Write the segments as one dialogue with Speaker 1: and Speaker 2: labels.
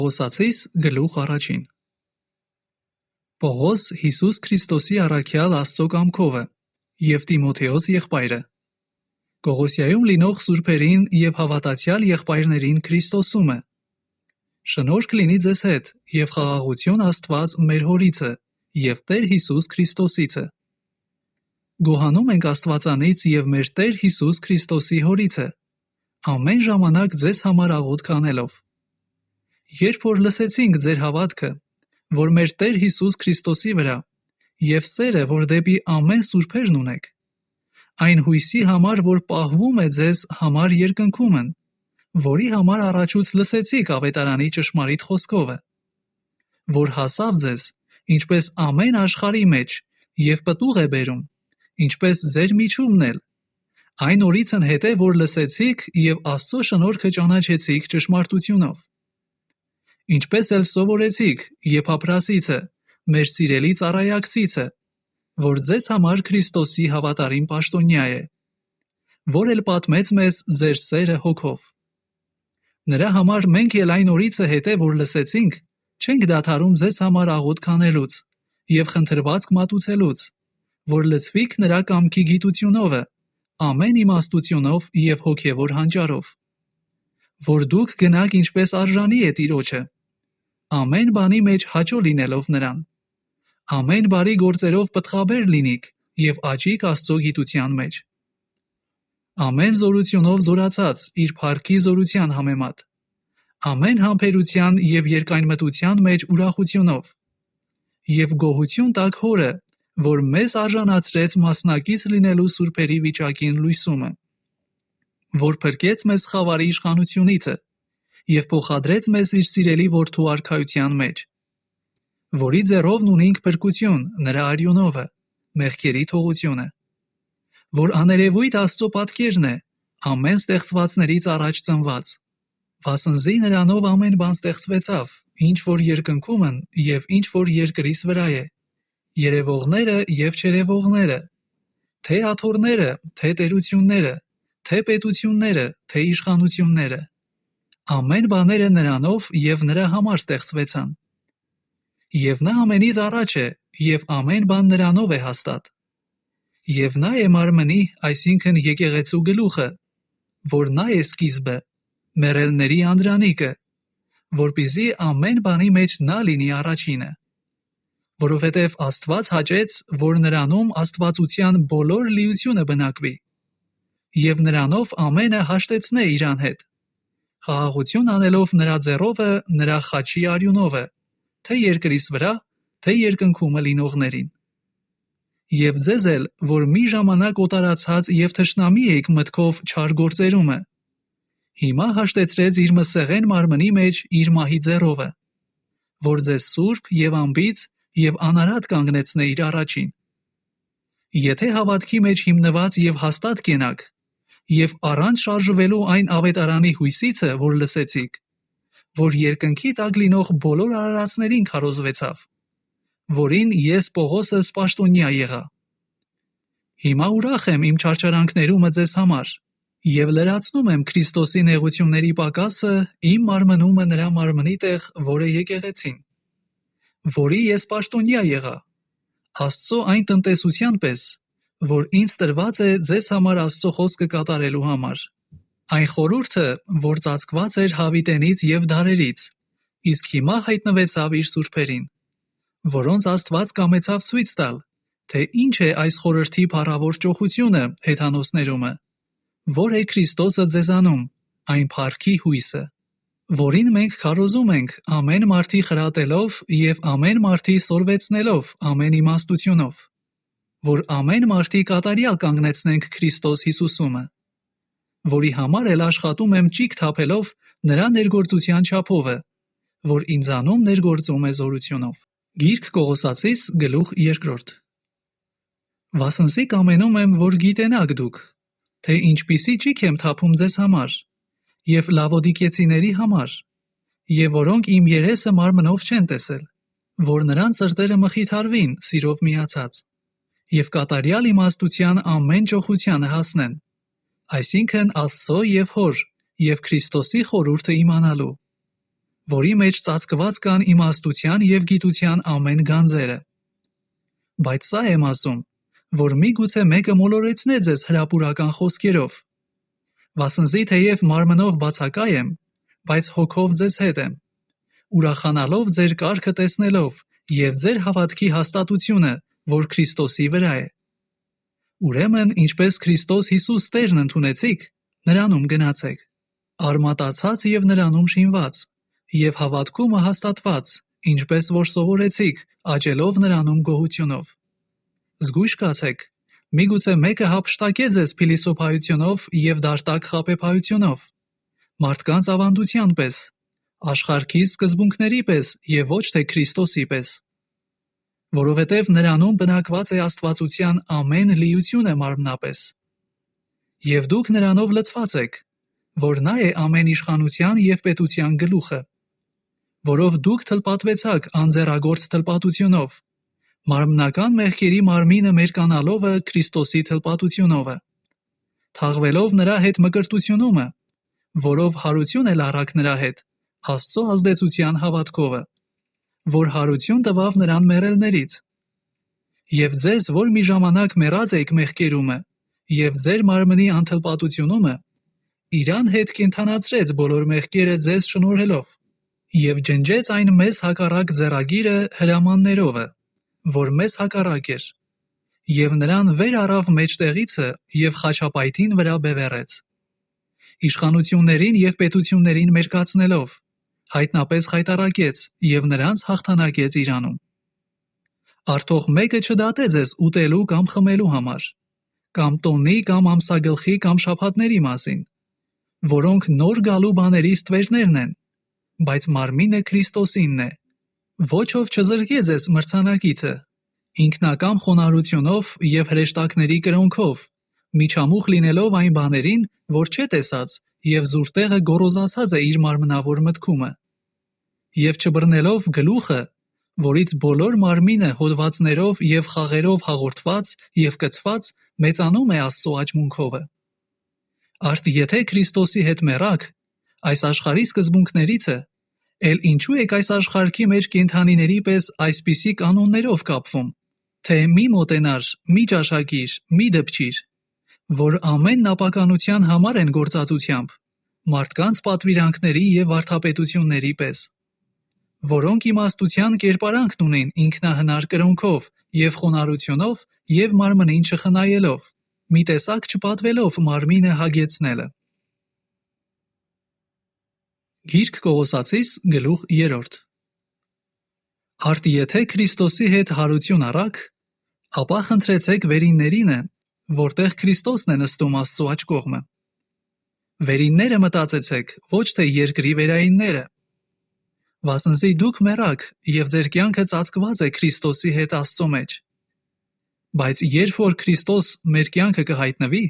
Speaker 1: Պողոսացիս գլուխ առաջին Պողոս Հիսուս Քրիստոսի առաքյալ Աստծո կամքովը և Տիմոթեոս եղբայրը Կողոսիայում լինող սուրբերին և հավատացյալ եղբայրներին Քրիստոսումը շնորհք լինի ձեզ հետ և խաղաղություն Աստված մեր Հորիցը և Տեր Հիսուս Քրիստոսիցը Գոհանում ենք Աստվածանից և մեր Տեր Հիսուս Քրիստոսի Հորիցը ամեն ժամանակ ձեզ համար աղոթք անելով Երբ որ լսեցինք ձեր հավատքը, որ մեր Տեր Հիսուս Քրիստոսի վրա և սերը, որ դեպի ամեն սուրբերն ունեք, այն հույսի համար, որ պահվում է ձեզ համար երկնքումն, որի համար առաջուց լսեցիք ավետարանի ճշմարիտ խոսքովը, որ հասավ ձեզ, ինչպես ամեն աշխարհի մեջ և պտուղ է բերում, ինչպես ձեր միջումն էլ, այն օրիցն հետե, որ լսեցիք և Աստծո շնորհքը ճանաչեցիք ճշմարտությունով Ինչպես էլ սովորեցիք Եփափրասիցը, մեր սիրելի ծառայակցիցը, որ ձեզ համար Քրիստոսի հավատարիմ պաշտոնյա է, որ էլ պատմեց մեզ ձեր սերը հոգով։ Նրա համար մենք էլ այն օրիցը հետե, որ լսեցինք, չենք դադարում ձեզ համար աղոթք անելուց և խնդրվածք մատուցելուց, որ լցվիք նրա կամքի գիտությունովը, ամեն իմաստությունով և հոգևոր հանճարով, որ դուք գնաք ինչպես արժանի է Տիրոջը, ամեն բանի մեջ հաճո լինելով նրան, ամեն բարի գործերով պտղաբեր լինիք և աճիք Աստծո գիտության մեջ, ամեն զորությունով զորացած իր փառքի զորության համեմատ, ամեն համբերության և երկայնմտության մեջ ուրախությունով և գոհություն տաք Հորը, որ մեզ արժանացրեց մասնակից լինելու սուրբերի վիճակին լույսումը, որ փրկեց մեզ խավարի իշխանությունիցը և փոխադրեց մեզ իր սիրելի որդու արքայության մեջ, որի ձեռովն ունենք փրկություն, նրա արյունովը, մեղքերի թողությունը, որ աներևույթ Աստծո պատկերն է, ամեն ստեղծվածներից առաջ ծնված, վասնզի նրանով ամեն բան ստեղծվեցավ, ինչ որ երկնքումն և ինչ որ երկրիս վրա է, երևողները և չերևողները, թե աթոռները, թե տերությունները, թե պետությունները, թե իշխանությունները, ամեն բաները նրանով և նրա համար ստեղծվեցան։ Եվ նա ամենից առաջ է, և ամեն բան նրանով է հաստատ։ Եվ նա է մարմնի, այսինքն եկեղեցու գլուխը, որ նա է սկիզբը, մեռելների անդրանիկը, որպեսզի ամեն բանի մեջ նա լինի առաջինը։ Որովհետև Աստված հաճեց, որ նրանում աստվածության բոլոր լիությունը բնակվի, և նրանով ամենը հաշտեցնե իրան հետ, խաղաղություն անելով նրա ձեռովը նրա խաչի արյունովը, թե երկրիս վրա, թե երկնքումը լինողներին։ Եվ ձեզ էլ, որ մի ժամանակ օտարացած և թշնամի եք մտքով չար գործերումը, հիմա հաշտեցրեց իր մսեղեն մարմնի մեջ իր մահի ձեռովը, որ ձեզ սուրբ և անբիծ և անարատ կանգնեցնե իր առաջին։ Եթե հավատքի մեջ հիմնված և հաստատ կենաք, և առանց շարժվելու այն ավետարանի հույսիցը, որ լսեցիք, որ երկնքի տակ լինող բոլոր արարածներին քարոզվեցավ, որին ես Պողոսս պաշտոնյա եղա։ Հիմա ուրախ եմ իմ չարչարանքներումը ձեզ համար և լրացնում եմ Քրիստոսի նեղությունների պակասը իմ մարմնումը նրա մարմնի տեղ, որը եկեղեցին, որի ես պաշտոնյա եղա, Աստծո այն տնտեսության պես, որ ինձ տրված է ձեզ համար Աստծո խոսքը կատարելու համար, այն խորհուրդը, որ ծածկված էր հավիտենից և դարերից, իսկ հիմա հայտնվեցավ իր սուրբերին, որոնց Աստված կամեցավ ցույց տալ, թե ինչ է այս խորհրդի փառավոր ճոխությունը հեթանոսներումը, որ է Քրիստոսը ձեզանում, այն փառքի հույսը, որին մենք քարոզում ենք ամեն մարդի խրատելով և ամեն մարդի սորվեցնելով ամեն իմաստությունով, որ ամեն մարդի կատարյալ կանգնեցնենք Քրիստոս Հիսուսումը, որի համար էլ աշխատում եմ ճիգ թափելով նրա ներգործության չափովը, որ ինձանում ներգործում է զորությունով։ Գիրք Կողոսացիս գլուխ 2 Վասնզի կամենում եմ, որ գիտենաք դուք, թե ինչպիսի ճիգ եմ թափում ձեզ համար, և լավոդիկեցիների համար, և որոնք իմ երեսը մարմնով չեն տեսել, որ նրանց սրտերը մխիթարվին սիրով միացած, և կատարյալ իմաստության ամեն ճոխությանը հասնեն, այսինքն Աստծո և Հոր և Քրիստոսի խորհուրդը իմանալու, որի մեջ ծածկված կան իմաստության և գիտության ամեն գանձերը։ Բայց սա եմ ասում, որ միգուցե մեկը մոլորեցնե ձեզ հրապուրական խոսքերով։ Վասնզի թեև մարմնով բացակայ եմ, բայց հոգով ձեզ հետ եմ, ուրախանալով ձեր կարգը տեսնելով և ձեր հավատքի հաստատությունը, որ Քրիստոսի վրա է։ Ուրեմն, ինչպես Քրիստոս Հիսուս Տերն ընդունեցիք, նրանում գնացեք, արմատացած և նրանում շինված, և հավատքումը հաստատված, ինչպես որ սովորեցիք, աճելով նրանում գոհությունով։ Զգույշ կացեք, միգուցե մեկը հափշտակե ձեզ փիլիսոփայությունով և դարտակ խաբեբայությունով, մարդկանց ավանդության պես, աշխարհքի սկզբունքների պես և ոչ թե Քրիստոսի պես։ Որովհետև նրանում բնակված է աստվածության ամեն լիությունը մարմնապես։ Եվ դուք նրանով լցված եք, որ նա է ամեն իշխանության և պետության գլուխը, որով դուք թլպատվեցաք անձեռագործ թլպատությունով, մարմնական մեղքերի մարմինը մերկանալովը Քրիստոսի թլպատությունովը, թաղվելով նրա հետ մկրտությունումը, որով հարություն էլ առաք նրա հետ, Աստծո ազդեցության հավատքովը, որ հարություն տվավ նրան մեռելներից։ Եվ ձեզ, որ մի ժամանակ մեռած էիք մեղքերումը, և ձեր մարմնի անթլպատությունումը, իրան հետ կենդանացրեց բոլոր մեղքերը ձեզ շնորհելով, և ջնջեց այն մեզ հակառակ ձեռագիրը հրամաններովը, որ մեզ հակառակ էր, և նրան վեր առավ մեջտեղիցը և խաչապայթին վրա բևեռեց, իշխանություններին և պետություններին մերկացնելով, հայտնապես խայտառակեց և նրանց հաղթանակեց իրանում։ Արդող մեկը չդատե ձեզ ուտելու կամ խմելու համար, կամ տոնի կամ ամսագլխի կամ շաբաթների մասին, որոնք նոր գալու բաների ստվերներն են, բայց մարմինը Քրիստոսինն է։ Ոչ ով չզրկե ձեզ մրցանակիցը, ինքնակամ խոնարհությունով և հրեշտակների կրոնքով, միջամուխ լինելով այն բաներին, որ չէ տեսած, և զուր տեղը գոռոզացած է իր մարմնավոր մտքումը, և չբռնելով գլուխը, որից բոլոր մարմինը հոդվածներով և խաղերով հաղորդված և կցված մեծանում է Աստծո աչմունքովը։ Արդ եթե Քրիստոսի հետ մեռաք, այս աշխարհի սկզբունքներիցը, էլ ինչու եք այս աշխարհքի մեջ կենդանիների պես այսպիսի կանոններով կապվում, թե մի մոտենար, մի ճաշակիր, մի դպչիր, որ ամենն ապականության համար են գործածությամբ, մարդկանց պատվիրանքների և վարդապետությունների պես, որոնք իմաստության կերպարանքն ունին ինքնահնար կրոնքով և խոնարհությունով և մարմնին չխնայելով, մի տեսակ չպատվելով մարմինը հագեցնելը։ Գիրք Կողոսացիս գլուխ 3 Արդ եթե Քրիստոսի հետ հարություն առաք, ապա խնդրեցեք վերիններինը, որտեղ Քրիստոսն է նստում Աստծո աջ կողմը։ Վերինները մտածեցեք, ոչ թե երկրի վերայինները։ Վասնզի դուք մեռաք, և ձեր կյանքը ծածկված է Քրիստոսի հետ Աստծո մեջ։ Բայց երբ որ Քրիստոս մեր կյանքը կհայտնվի,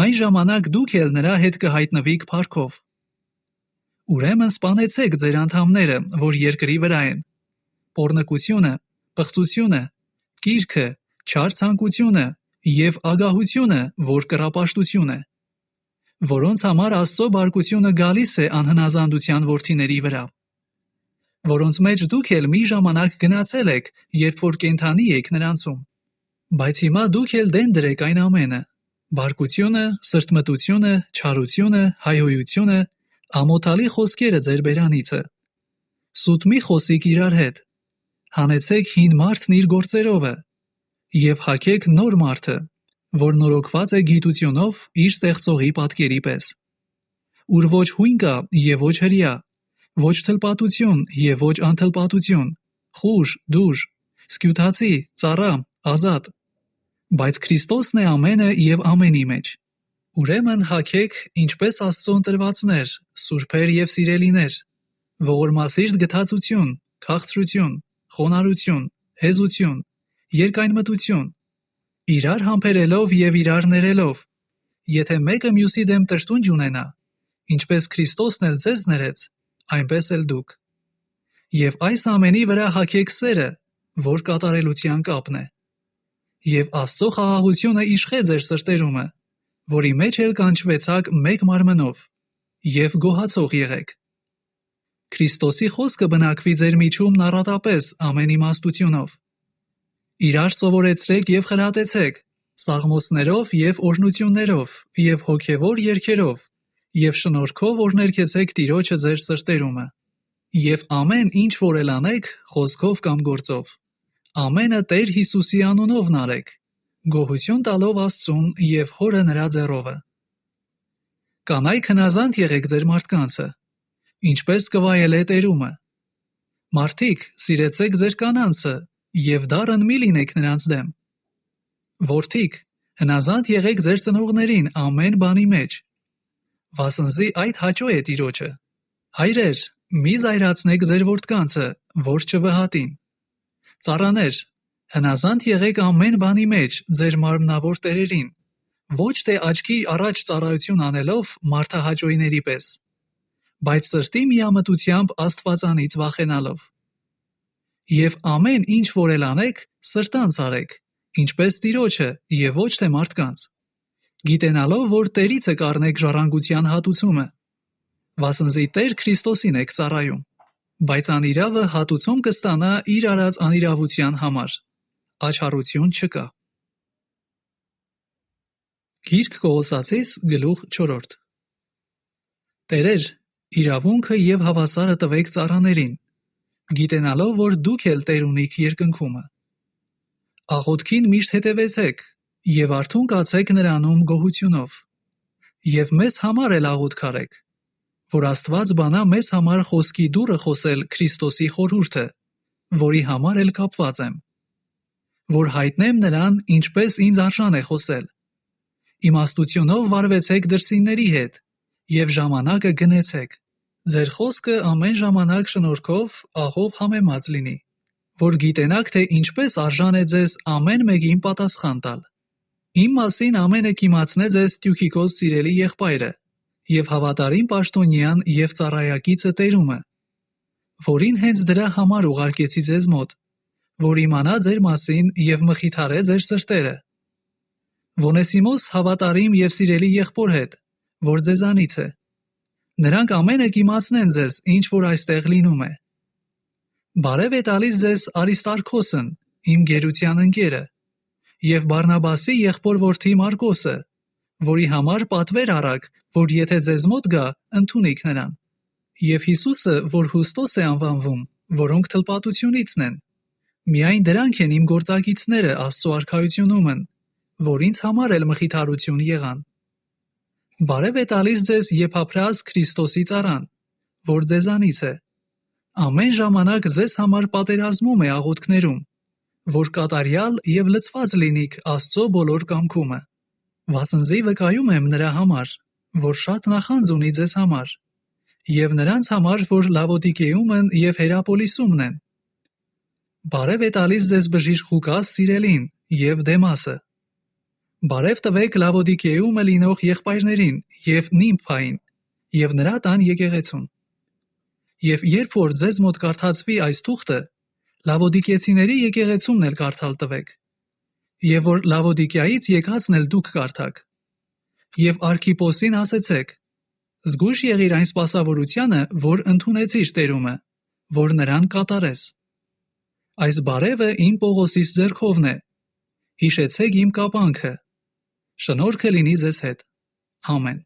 Speaker 1: այն ժամանակ դուք էլ նրա հետ կհայտնվիք փառքով։ Ուրեմն սպանեցեք ձեր անդամները, որ երկրի վրա են, պոռնկությունը, պղծությունը, կիրքը, չար ցանկությունը և ագահությունը, որ կռապաշտություն է, որոնց համար Աստծո բարկությունը գալիս է անհնազանդության որդիների վրա, որոնց մեջ դուք էլ մի ժամանակ գնացել եք, երբ որ կենդանի եք նրանցում։ Բայց հիմա դուք էլ դեն դրեք այն ամենը՝ բարկությունը, սրտմտությունը, չարությունը, հայհոյությունը, ամոթալի խոսքերը ձեր բերանիցը։ Սուտ մի խոսիք իրար հետ, հանեցեք հին մարդն իր գործերովը և հագեք նոր մարդը, որ նորոգված է գիտությունով իր ստեղծողի պատկերի պես, ուր ոչ հույն կա և ոչ հրյա, ոչ թլպատություն և ոչ անթլպատություն, խուժ, դուժ, սկյութացի, ծառա, ազատ, բայց Քրիստոսն է ամենը և ամենի մեջ։ Ուրեմն հագեք ինչպես Աստծո ընտրվածներ, սուրբեր և սիրելիներ, ողորմասիրտ գթածություն, քաղցրություն, խոնարհություն, հեզություն, երկայնմտություն, իրար համբերելով և իրար ներելով, եթե մեկը մյուսի դեմ տրտունջ ունենա, ինչպես Քրիստոսն էլ ձեզ ներեց, այնպես էլ դուք։ Եվ այս ամենի վրա հագեք սերը, որ կատարելության կապն է։ Եվ Աստծո խաղաղությունը իշխե ձեր սրտերումը, որի մեջ էլ կանչվեցաք մեկ մարմնով, և գոհացող եղեք։ Քրիստոսի խոսքը բնակվի ձեր միջում նառատապես ամեն իմաստությունով։ Իրար սովորեցրեք եւ խրատեցեք սաղմոսներով եւ օրհնություններով եւ հոգեվոր երգերով եւ շնորհքով, որ ներկեցեք Տիրոջը ձեր սրտերումը։ Եվ ամեն ինչ որ էլ անեք, խոսքով կամ գործով, ամենը Տեր Հիսուսի անունով արեք, գոհություն տալով Աստծուն եւ Հորը նրա ձեռովը։ Կանայք հնազանդ եղեք ձեր մարդկանցը, ինչպես կվայել է տերումը։ Մարդիկ, սիրեցեք ձեր կանանցը եւ դառն մի լինեք նրանց դեմ։ Որդիկ, հնազանդ եղեք ձեր ծնողներին ամեն բանի մեջ, վասնզի այդ հաճո է Տիրոջը։ Հայրեր, մի զայրացնեք ձեր որդկանցը, որ չվհատին։ Ծառաներ, հնազանդ եղեք ամեն բանի մեջ ձեր մարմնավոր տերերին, ոչ թե աչքի առաջ ծառայություն անելով մարդահաճոյների պես, բայց սրտի միամտությամբ Աստվածանից վախենալով։ Եվ ամեն ինչ որ էլ անեք, սրտանց արեք, ինչպես Տիրոջը եւ ոչ թե մարդկանց, գիտենալով, որ Տերից է կառնեք ժառանգության հատուցումը, վասնզի Տեր Քրիստոսին եք ծառայում, բայց անիրավը հատուցում կստանա իր արած անիրավության համար, աչառություն չկա։ Գիրք Կողոսացիս գլուխ 4 Տերեր, իրավունքը եւ հավասարը տվեք ծառաներին, գիտենալով, որ դուք էլ Տեր ունիք երկնքումը։ Աղոթքին միշտ հետևեցեք եւ արթուն կացեք նրանում գոհությունով։ Եվ մեզ համար էլ աղոթք արեք, որ Աստված բանա մեզ համար խոսքի դուռը խոսել Քրիստոսի խորհուրդը, որի համար էլ կապված եմ, որ հայտնեմ նրան, ինչպես ինձ արժան է խոսել։ Իմաստությունով վարվեցեք դրսինների հետ եւ ժամանակը գնեցեք։ Ձեր խոսքը ամեն ժամանակ շնորհքով, աղով համեմած լինի, որ գիտենաք, թե ինչպես արժան է ձեզ ամեն մեկին պատասխան տալ։ Իմ մասին ամենը կիմացնե ձեզ Տյուխիկոս սիրելի եղբայրը եւ հավատարիմ պաշտոնյան եւ ծառայակիցը Տերումը, որին հենց դրա համար ուղարկեցի ձեզ մոտ, որ իմանա ձեր մասին եւ մխիթարե ձեր սրտերը։ Վոնեսիմոս հավատարիմ եւ սիրելի եղբոր հետ, որ ձեզանից է։ Նրանք ամենը կիմացնեն ձեզ, ինչ որ այստեղ լինում է։ Բարև է տալիս ձեզ Արիստարքոսն, իմ գերության ընկերը, եւ Բարնաբասի եղբոր որդի Մարկոսը, որի համար պատվեր առաք, որ եթե ձեզ մոտ գա, ընդունիք նրան։ Եվ Հիսուսը, որ Հուստոս է անվանվում, որոնք թլպատությունիցն են, միայն դրանք են իմ գործակիցները Աստծո արքայությունումն, որ ինձ համար էլ մխիթարություն եղան։ Բարև է տալիս ձեզ Եփափրաս Քրիստոսի ծառան, որ ձեզանից է։ Ամեն ժամանակ ձեզ համար պատերազմում է աղոթքներում, որ կատարյալ եւ լցված լինիք Աստծո բոլոր կամքումը։ Վասնզի վկայում եմ նրա համար, որ շատ նախանձ ունի ձեզ համար, եւ նրանց համար, որ Լավոդիկեումն եւ Հերապոլիսումն են։ Բարև է տալիս ձեզ բժիշկ Ղուկաս սիրելին եւ Դեմասը։ Բարև տվեք Լավոդիկեումը լինող եղբայրներին եւ Նիմփային եւ նրա տան եկեղեցուն։ Եվ երբ որ ձեզ մոտ կարդացվի այս թուղթը, Լավոդիկեցիների եկեղեցումն էլ կարդալ տվեք, եւ որ Լավոդիկիայից եկածն էլ դուք կարդաք։ Եվ Արքիպոսին ասեցեք. զգույշ եղիր այն սպասավորությանը, որ ընդունեցիր Տերումը, որ նրան կատարես։ Այս բարևը իմ Պողոսիս ձեռքովն է։ Հիշեցեք իմ կապանքը։ Շնորհքը լինի ձեզ հետ։ Ամեն։